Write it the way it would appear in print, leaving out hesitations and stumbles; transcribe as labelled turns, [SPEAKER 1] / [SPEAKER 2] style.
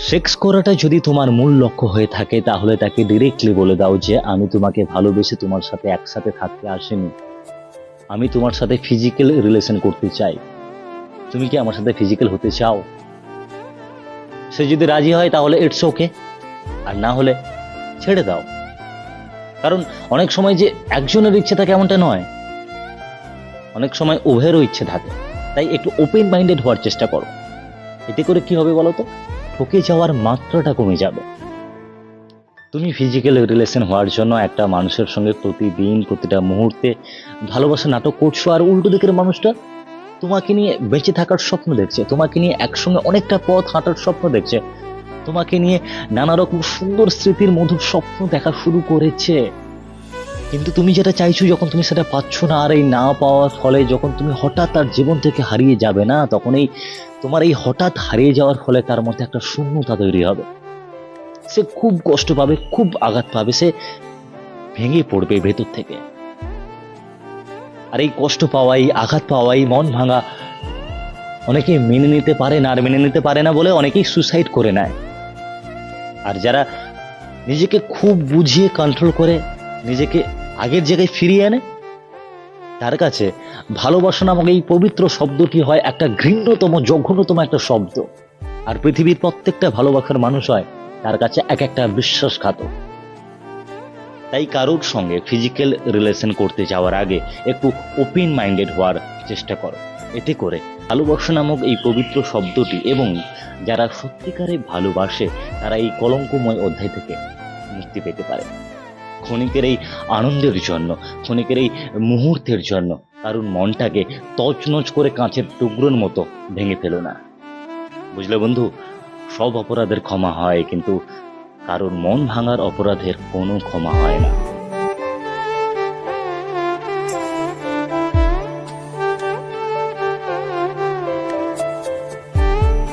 [SPEAKER 1] Sex করাটা যদি তোমার মূল লক্ষ্য হয়ে থাকে তাহলে তাকে ডিরেক্টলি বলে দাও যে আমি তোমাকে ভালোবেসে তোমার সাথে একসাথে থাকতে আসিনি, আমি তোমার সাথে ফিজিক্যাল রিলেশন করতে চাই, তুমি কি আমার সাথে ফিজিক্যাল হতে চাও? সে যদি রাজি হয় তাহলে ইটস ওকে, আর না হলে ছেড়ে দাও। কারণ অনেক সময় যে একজনের ইচ্ছে থাকে এমনটা নয়, অনেক সময় উভয়েরও ইচ্ছে থাকে। তাই একটু ওপেন মাইন্ডেড হওয়ার চেষ্টা করো। এতে করে কি হবে বলো তো, ঠকে যাওয়ার মাত্রাটা কমে যাবে। তুমি ফিজিক্যাল রিলেশন হওয়ার জন্য একটা মানুষের সঙ্গে প্রতিদিন প্রতিটা মুহূর্তে ভালোবাসা নাটক করছো, আর উল্টো দিকের মানুষটা তোমাকে নিয়ে বেঁচে থাকার স্বপ্ন দেখছে, তোমাকে নিয়ে একসঙ্গে অনেকটা পথ হাঁটার স্বপ্ন দেখছে, তোমাকে নিয়ে নানা রকম সুন্দর স্মৃতির মধুর স্বপ্ন দেখা শুরু করেছে। কিন্তু তুমি যেটা চাইছো যখন তুমি সেটা পাচ্ছ না, আর এই না পাওয়ার ফলে যখন তুমি হঠাৎ তার জীবন থেকে হারিয়ে যাবে না, তখন এই তোমার এই হঠাৎ হারিয়ে যাওয়ার ফলে তার মধ্যে একটা শূন্যতা তৈরি হবে। সে খুব কষ্ট পাবে, খুব আঘাত পাবে, সে ভেঙে পড়বে ভেতর থেকে। আর এই কষ্ট পাওয়াই, আঘাত পাওয়াই, মন ভাঙা অনেকে মেনে নিতে পারে না, আর মেনে নিতে পারে না বলে অনেকেই সুসাইড করে নেয়। আর যারা নিজেকে খুব বুঝিয়ে কন্ট্রোল করে নিজেকে আগের জায়গায় ফিরিয়ে আনে, তার কাছে ভালোবাসা নামক এই পবিত্র শব্দটি হয় একটা ঘৃণ্যতম, জঘন্যতম একটা শব্দ। আর পৃথিবীর প্রত্যেকটা ভালোবাসার মানুষ হয় তার কাছে এক একটা বিশ্বাসঘাতক। তাই কারোর সঙ্গে ফিজিক্যাল রিলেশন করতে যাওয়ার আগে একটু ওপেন মাইন্ডেড হওয়ার চেষ্টা করো। এতে করে ভালোবাসা নামক এই পবিত্র শব্দটি এবং যারা সত্যিকারে ভালোবাসে তারা এই কলঙ্কময় অধ্যায় থেকে মুক্তি পেতে পারে। ক্ষণিকের এই আনন্দের জন্য, ক্ষণিকের এই মুহূর্তের জন্য কারণ মনটাকে তছনছ করে কাঁচের টুকরোর মতো ভেঙে ফেলো না। বুঝলে বন্ধু, সব অপরাধের ক্ষমা হয়, কিন্তু কারোর মন ভাঙার অপরাধের কোনো ক্ষমা হয় না।